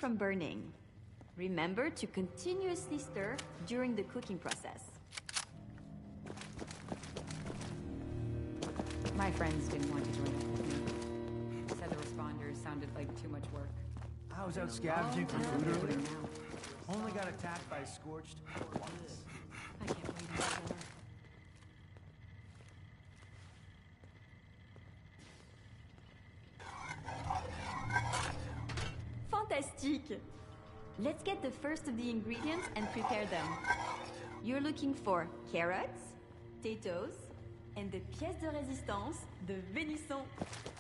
from burning. Remember to continuously stir during the cooking process. My friends didn't want to join up with me. Said the responders sounded like too much work. I was out scavenging for food earlier. Only got attacked by scorched once. I can't wait anymore. Fantastique! Let's get the first of the ingredients and prepare them. You're looking for carrots, potatoes, and the pièce de résistance, the venison.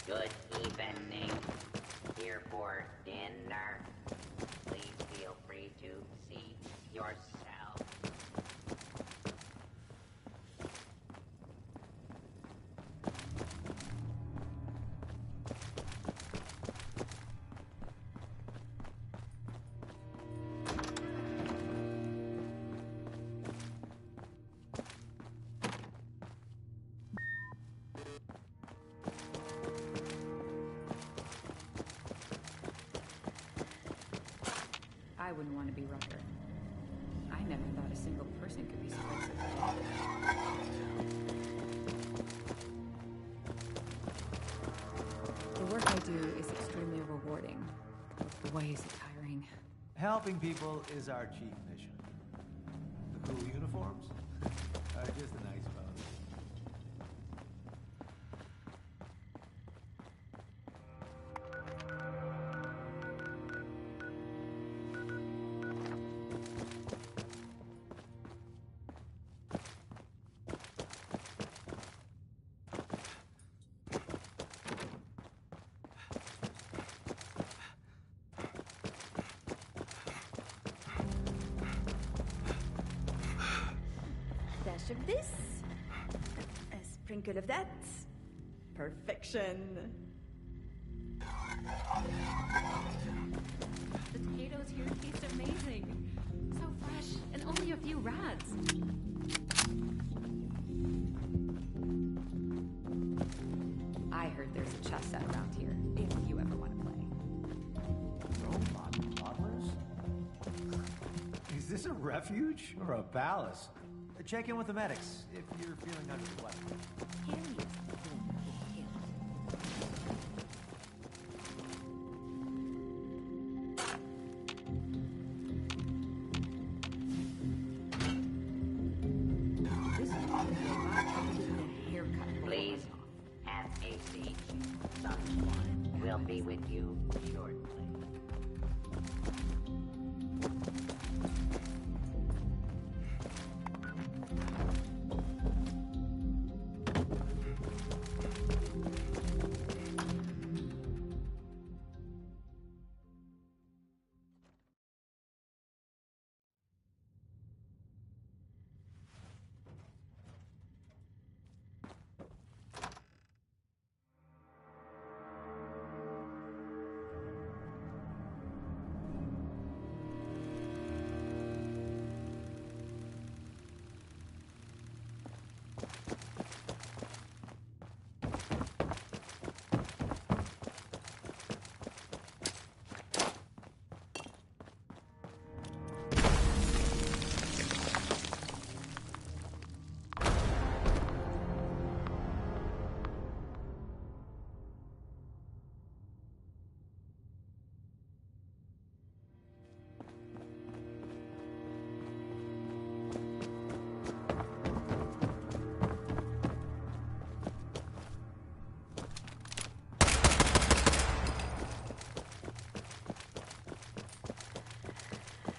Good evening. Here for dinner. Please feel free to seat yourself. I wouldn't want to be Rucker. I never thought a single person could be spread so thin. The work I do is extremely rewarding. But boy, is it tiring. Helping people is our chief mission. The cool uniforms are just a nice bonus. Dash of this, a sprinkle of that. Perfection. The potatoes here taste amazing. So fresh, and only a few rads. I heard there's a chess set around here, if you ever want to play. Robot toddlers? Is this a refuge or a palace? Check in with the medics if you're feeling underslept. Please have a seat. Someone will be with you shortly.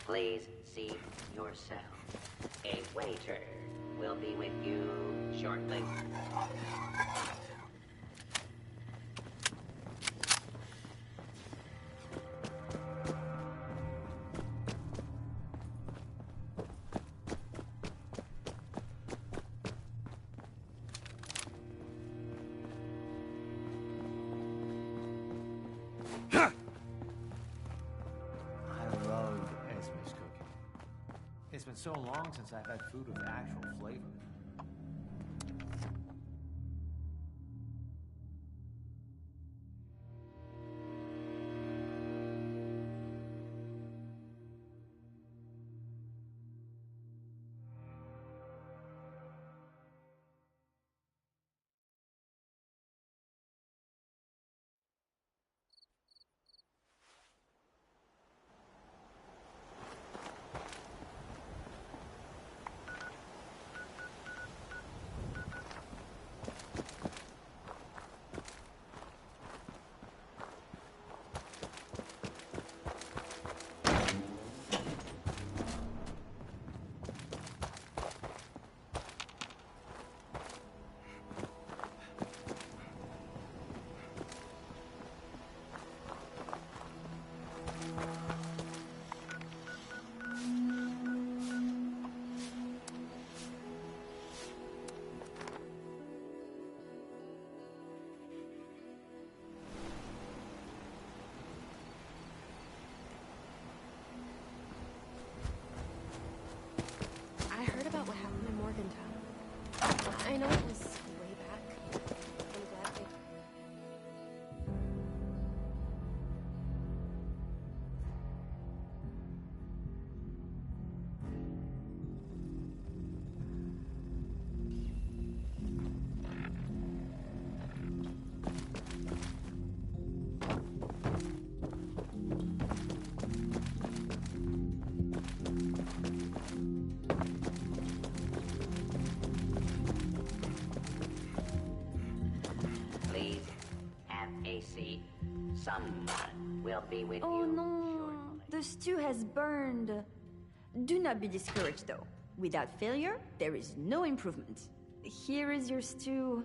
Please seat yourself. A waiter will be with you shortly. I love Esme's cooking. It's been so long since I've had food with actual flavor. be with Oh you no, shortly. the stew has burned. Do not be discouraged though. Without failure, there is no improvement. Here is your stew.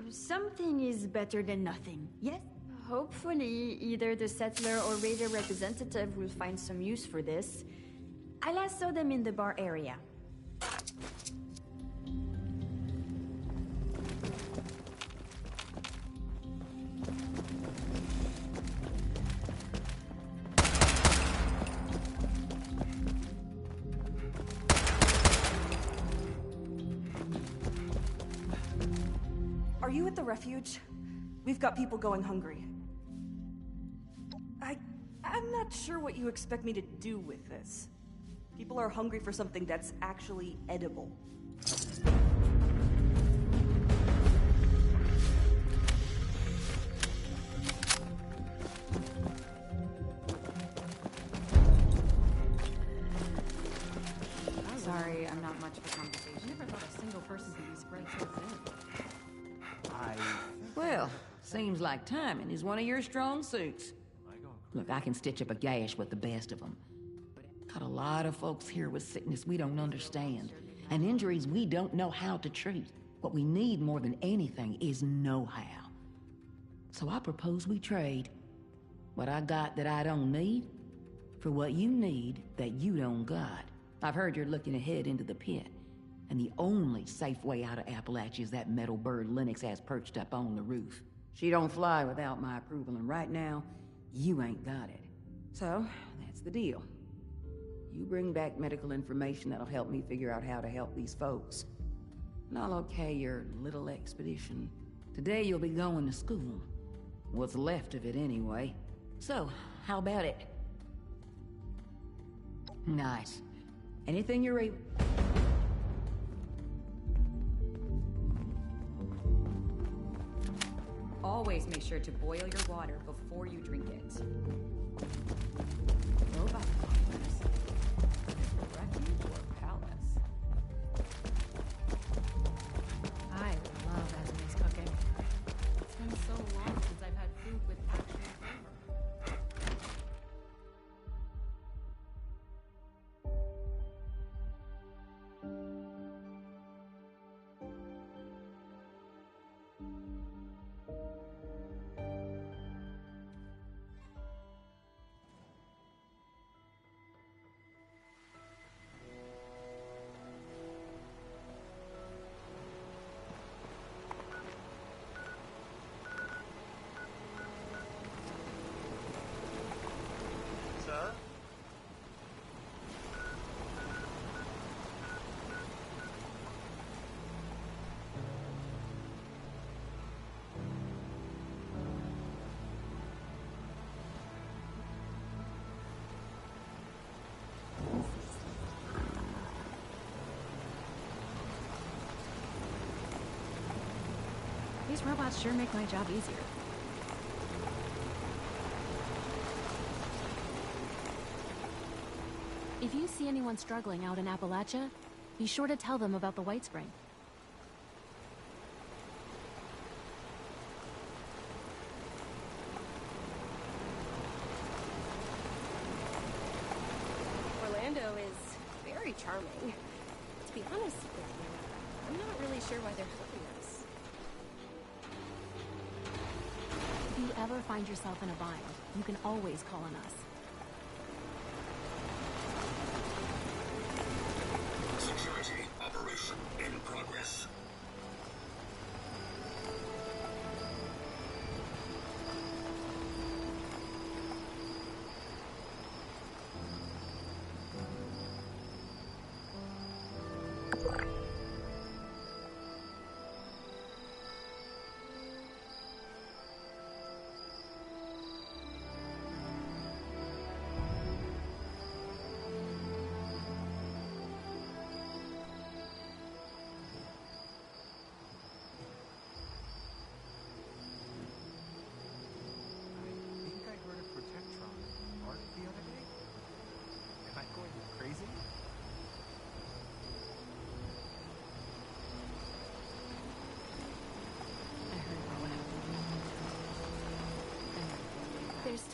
Something is better than nothing, yes? Hopefully, either the settler or raider representative will find some use for this. I last saw them in the bar area. Are you at the refuge? We've got people going hungry. I'm not sure what you expect me to do with this. People are hungry for something that's actually edible. Sorry, I'm not much of a conversation. I never thought a single person could be spread so thin. Well, seems like timing is one of your strong suits. Look, I can stitch up a gash with the best of them. Got a lot of folks here with sickness we don't understand, and injuries we don't know how to treat. What we need more than anything is know-how. So I propose we trade what I got that I don't need for what you need that you don't got. I've heard you're looking ahead into the pit, and the only safe way out of Appalachia is that metal bird Lennox has perched up on the roof. She don't fly without my approval, and right now, you ain't got it. So, that's the deal. You bring back medical information that'll help me figure out how to help these folks. And I'll okay your little expedition. Today you'll be going to school. What's left of it anyway. So, how about it? Nice. Anything you're able... Always make sure to boil your water before you drink it. Robot farmers. Refuge or palace? I love Esme's cooking. It's been so long since I've had food with actual flavor. These robots sure make my job easier. If you see anyone struggling out in Appalachia, be sure to tell them about the White Spring. Orlando is very charming. To be honest with you, I'm not really sure why they're helping us. If you ever find yourself in a bind, you can always call on us. Security operation in progress.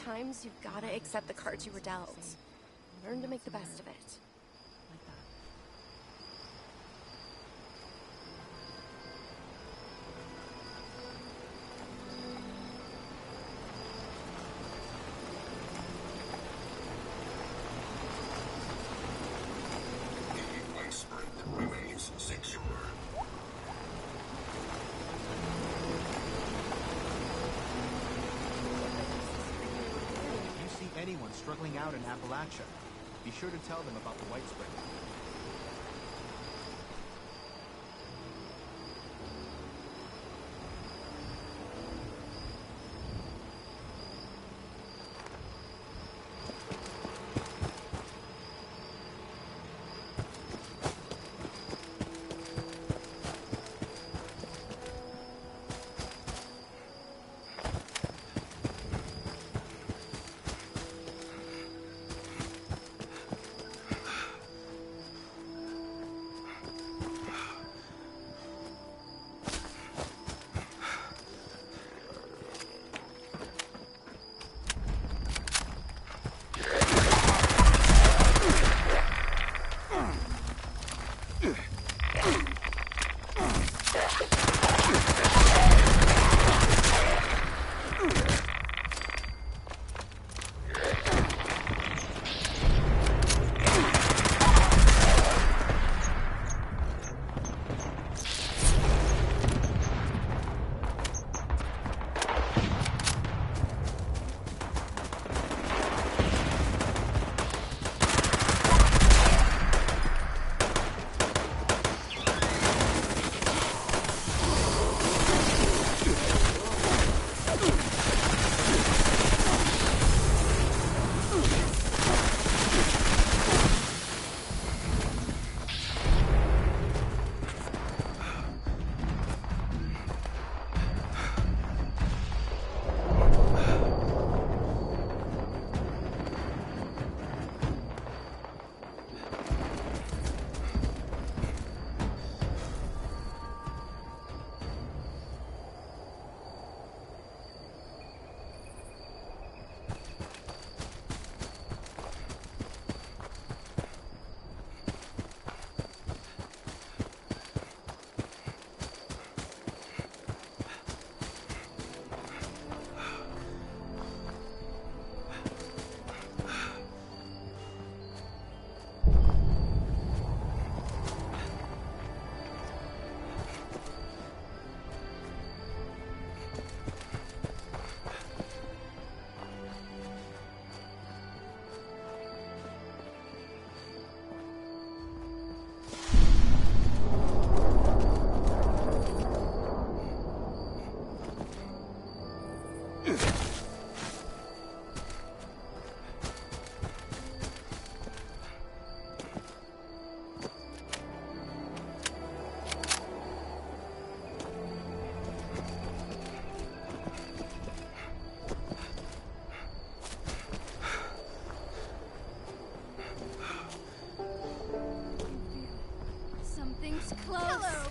Sometimes you've gotta accept the cards you were dealt. Learn to make the best of it. Like that. The white spring remains secure. If you see anyone struggling out in Appalachia, be sure to tell them about the White Spring. Something's close. Hello.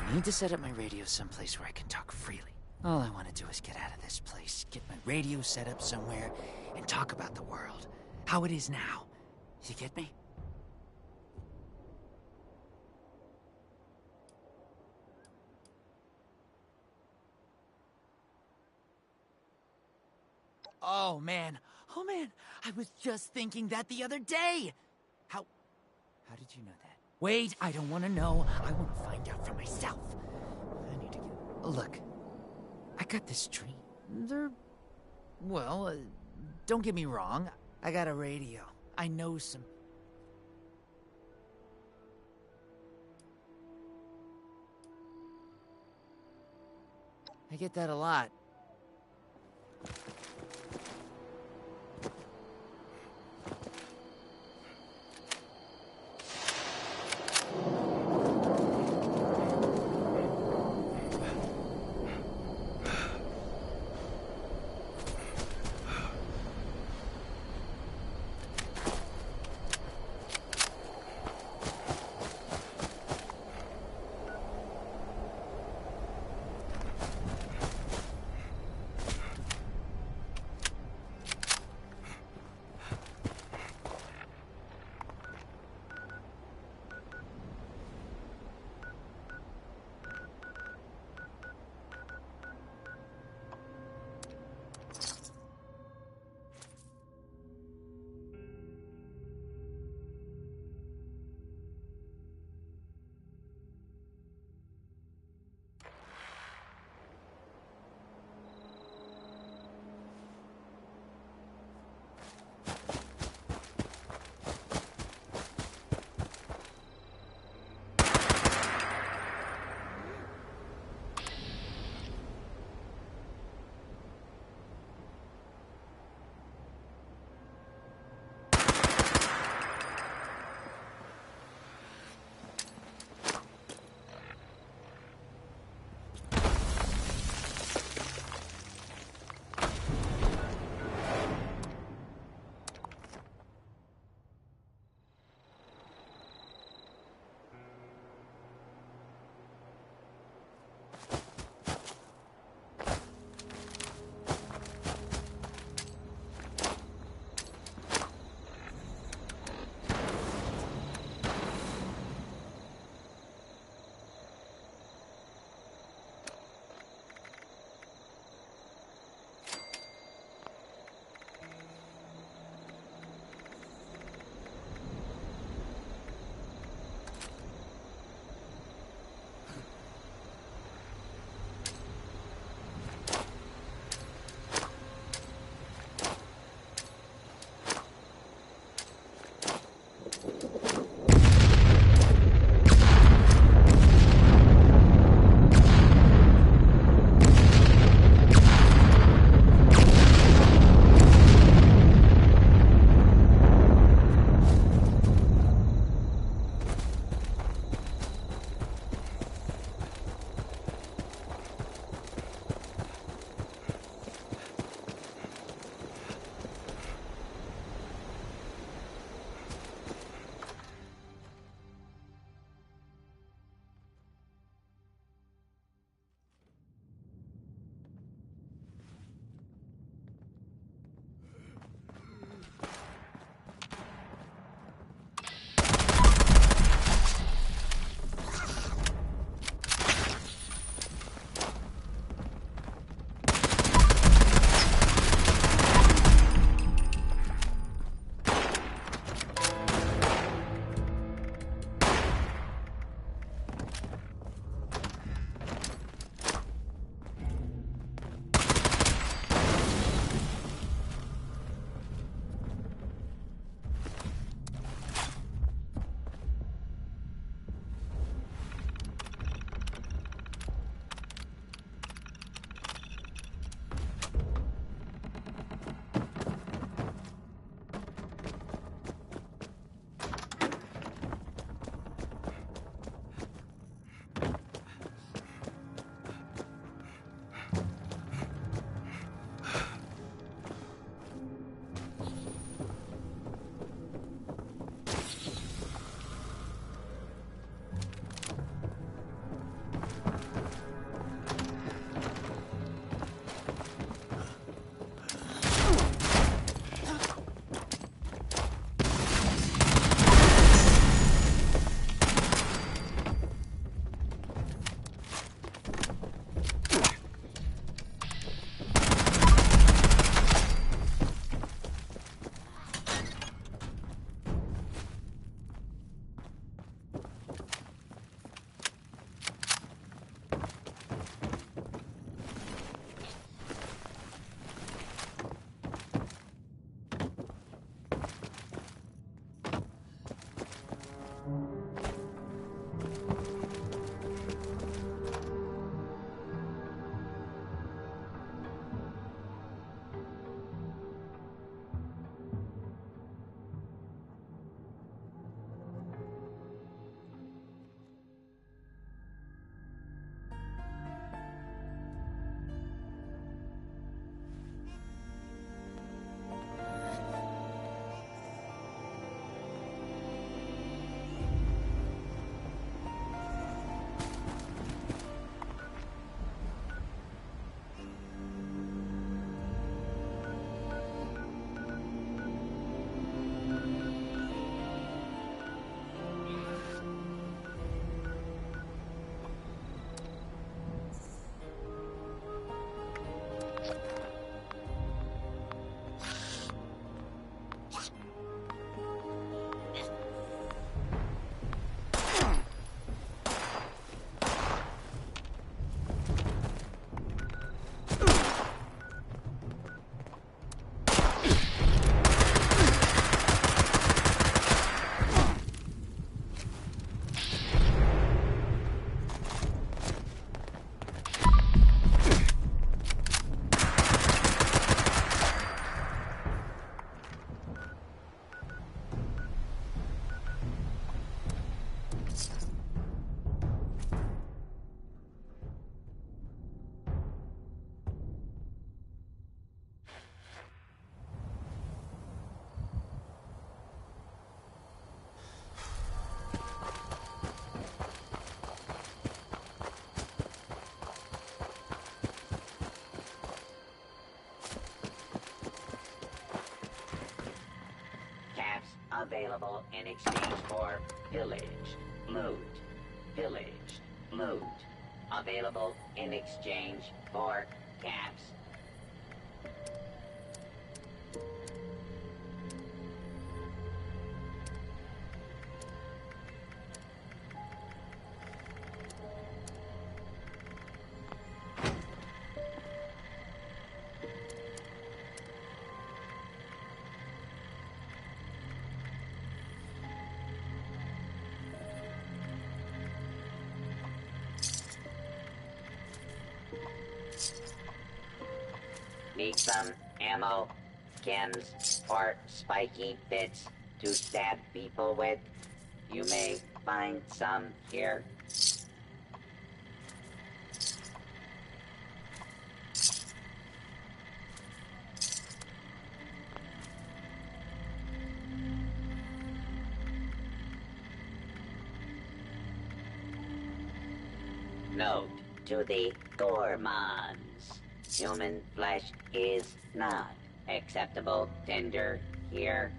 I need to set up my radio someplace where I can talk freely. All I want to do is get out of this place, get my radio set up somewhere, and talk about the world. How it is now. You get me? Oh man, I was just thinking that the other day! How did you know that? Wait, I don't want to know. I want to find out for myself. I need to get... Look, I got this dream. Well, don't get me wrong. I got a radio. I know some... I get that a lot. Available in exchange for pillage, loot, pillage, loot. Available in exchange for caps. Need some ammo, chems, or spiky bits to stab people with? You may find some here. Note to the gourmands. Human flesh is not acceptable tender here.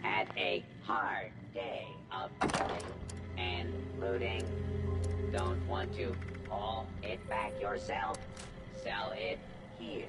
Had a hard day of killing and looting. Don't want to haul it back yourself? Sell it here.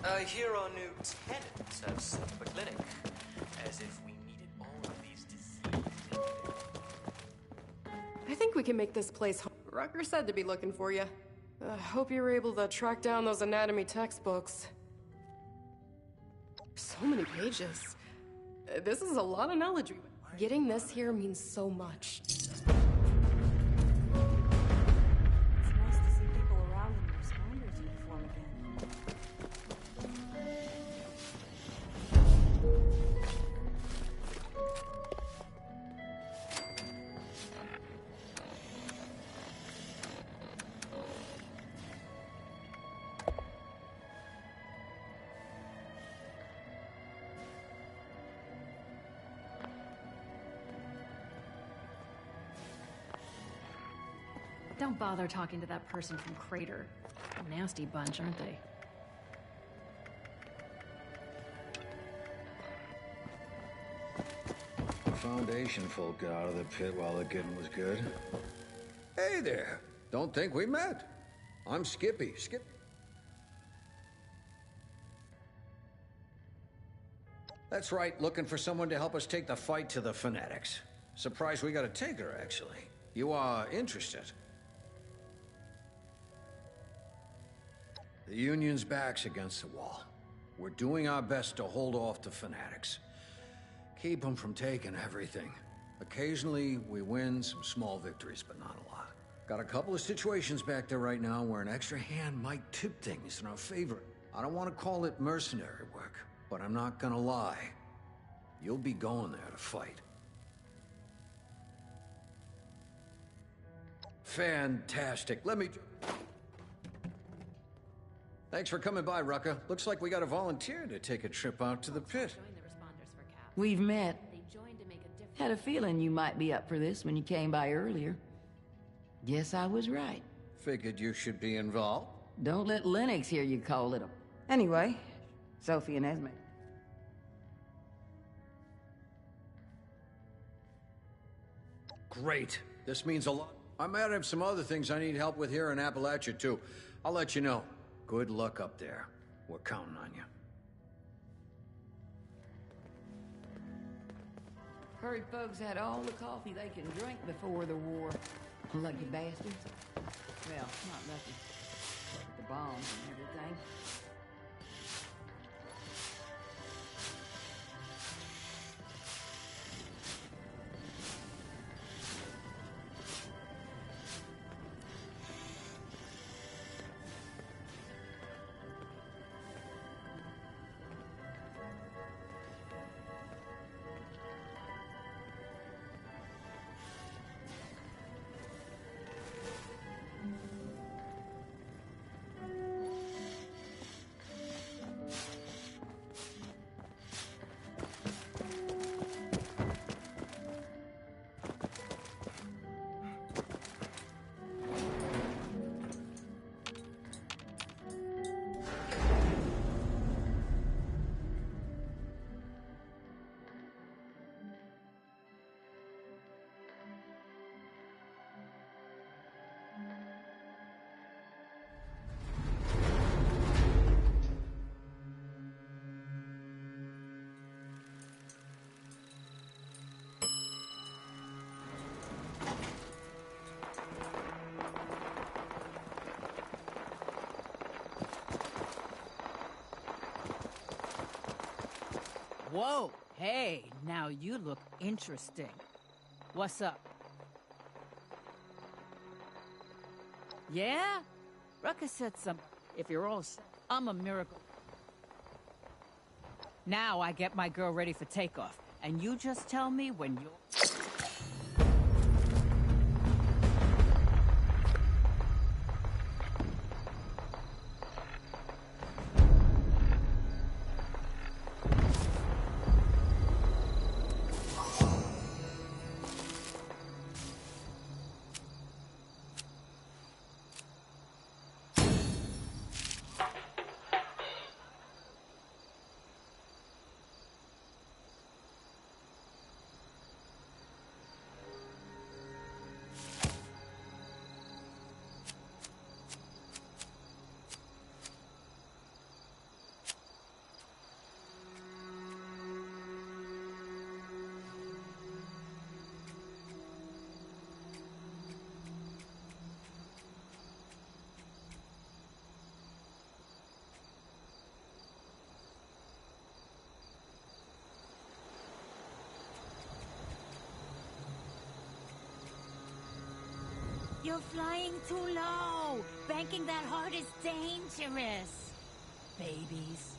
I hear our new tenants have set up a clinic. As if we needed all of these diseases. I think we can make this place home. Rucker said to be looking for you. Hope you were able to track down those anatomy textbooks. So many pages. This is a lot of knowledge. Getting this here means so much. It's nice to see people around in their Responders uniform again. Don't bother talking to that person from Crater. A nasty bunch, aren't they? The Foundation folk got out of the pit while the getting was good. Hey there. Don't think we met. I'm Skippy. That's right, looking for someone to help us take the fight to the Fanatics. Surprised we got a taker, actually. You are interested? The Union's back's against the wall. We're doing our best to hold off the Fanatics. Keep them from taking everything. Occasionally, we win some small victories, but not a lot. Got a couple of situations back there right now where an extra hand might tip things in our favor. I don't want to call it mercenary work, but I'm not gonna lie. You'll be going there to fight. Fantastic. Let me... Thanks for coming by, Rucka. Looks like we got a volunteer to take a trip out to the pit. We've met. Had a feeling you might be up for this when you came by earlier. Guess I was right. Figured you should be involved. Don't let Lennox hear you call it a... Anyway, Sophie and Esme. Great. This means a lot. I might have some other things I need help with here in Appalachia, too. I'll let you know. Good luck up there. We're counting on you. Heard folks had all the coffee they can drink before the war. Lucky bastards. Well, not lucky. But the bombs and everything. Whoa, hey, now you look interesting. What's up? Yeah? Rucka said some... If you're all... I'm a miracle. Now I get my girl ready for takeoff, and you just tell me when you're... You're flying too low. Banking that hard is dangerous. Babies.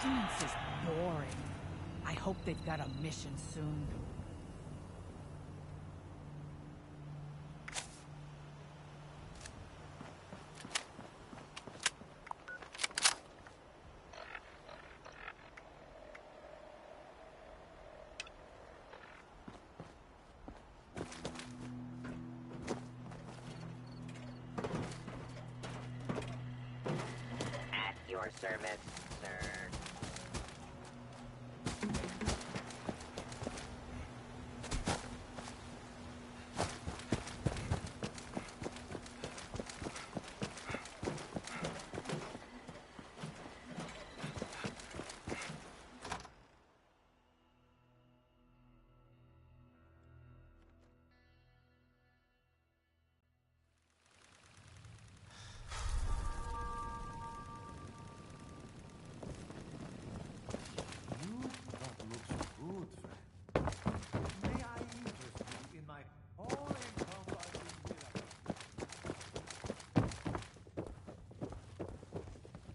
Sustenance is boring. I hope they've got a mission soon. At your service, sir.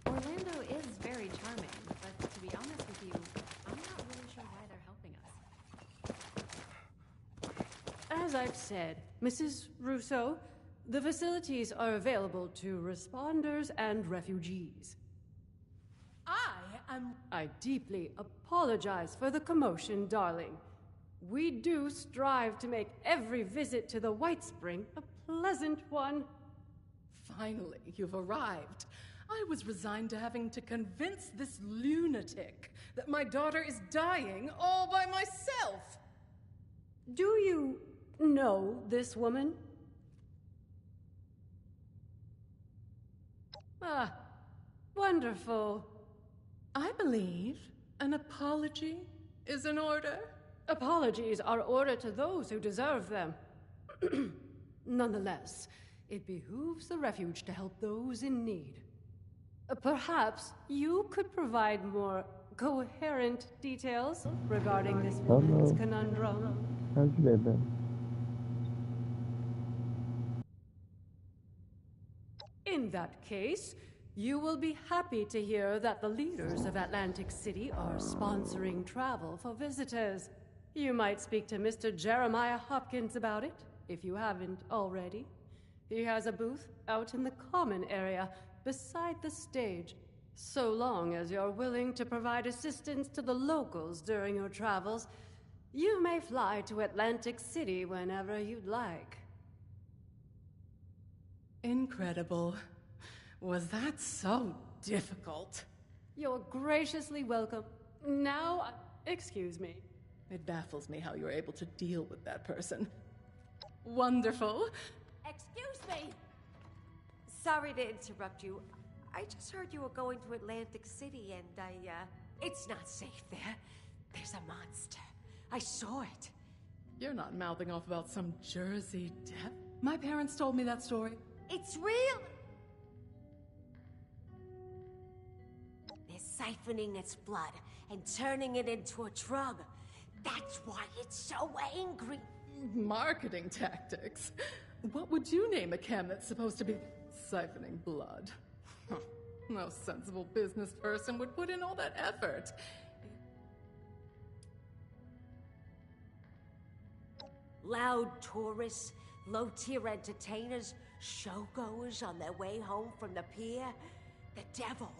Orlando is very charming, but to be honest with you, I'm not really sure why they're helping us. As I've said, Mrs. Russo, the facilities are available to responders and refugees. I deeply apologize for the commotion, darling. We do strive to make every visit to the White Spring a pleasant one. Finally, you've arrived. I was resigned to having to convince this lunatic that my daughter is dying all by myself. Do you know this woman? Ah, wonderful. I believe an apology is in order. Apologies are order to those who deserve them. Nonetheless, it behooves the refuge to help those in need. Perhaps you could provide more coherent details regarding this woman's conundrum. How's your day been? In that case, you will be happy to hear that the leaders of Atlantic City are sponsoring travel for visitors. You might speak to Mr. Jeremiah Hopkins about it, if you haven't already. He has a booth out in the common area beside the stage, so long as you're willing to provide assistance to the locals during your travels. You may fly to Atlantic City whenever you'd like. Incredible. Was that so difficult? You're graciously welcome. Now, excuse me. It baffles me how you're able to deal with that person. Wonderful. Excuse me! Sorry to interrupt you. I just heard you were going to Atlantic City and it's not safe there. There's a monster. I saw it. You're not mouthing off about some Jersey Devil. My parents told me that story. It's real! They're siphoning its blood and turning it into a drug. That's why it's so angry. Marketing tactics. What would you name a chem that's supposed to be siphoning blood? No sensible business person would put in all that effort. Loud tourists, low-tier entertainers, showgoers on their way home from the pier. The devil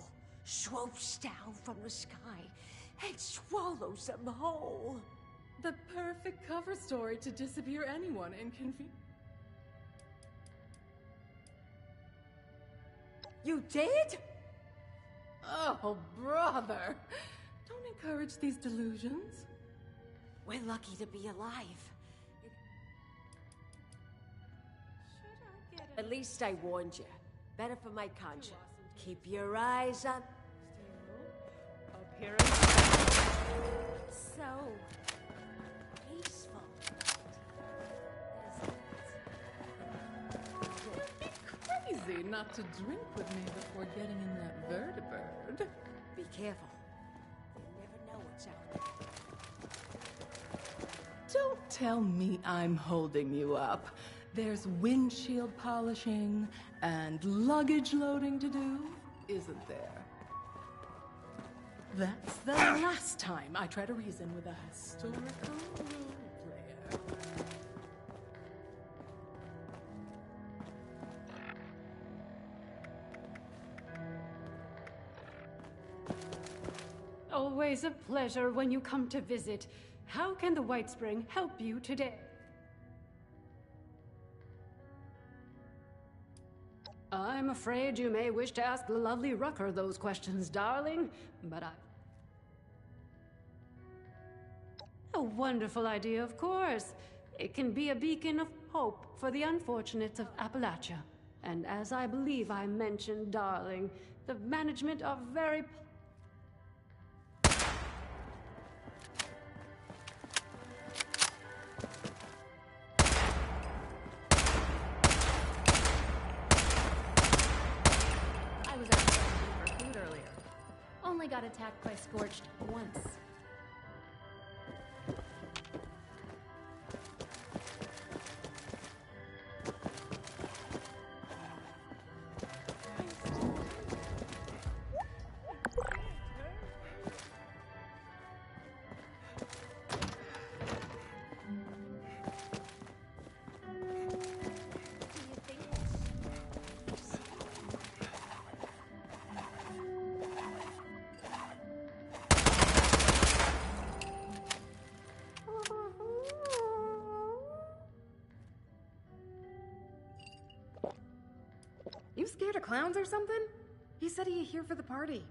swoops down from the sky and swallows them whole. The perfect cover story to disappear anyone inconvenient. You did? Oh, brother. Don't encourage these delusions. We're lucky to be alive. At least I warned you. Better for my conscience. Keep your eyes on... So... peaceful. Crazy not to drink with me before getting in that vertibird. Be careful. You never know what's out there. Don't tell me I'm holding you up. There's windshield polishing and luggage loading to do, isn't there? That's the last time I try to reason with a historical role player. Always a pleasure when you come to visit. How can the White Spring help you today? I'm afraid you may wish to ask the lovely Rucker those questions, darling, but A wonderful idea, of course. It can be a beacon of hope for the unfortunates of Appalachia. And as I believe I mentioned, darling, the management are very... I was out for food earlier. Only got attacked by Scorched once. You scared of clowns or something? He said he'd here for the party.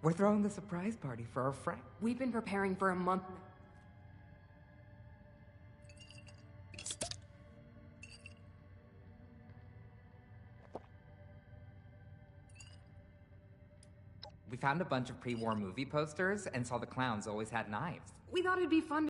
We're throwing the surprise party for our friend. We've been preparing for a month. We found a bunch of pre-war movie posters and saw the clowns always had knives. We thought it'd be fun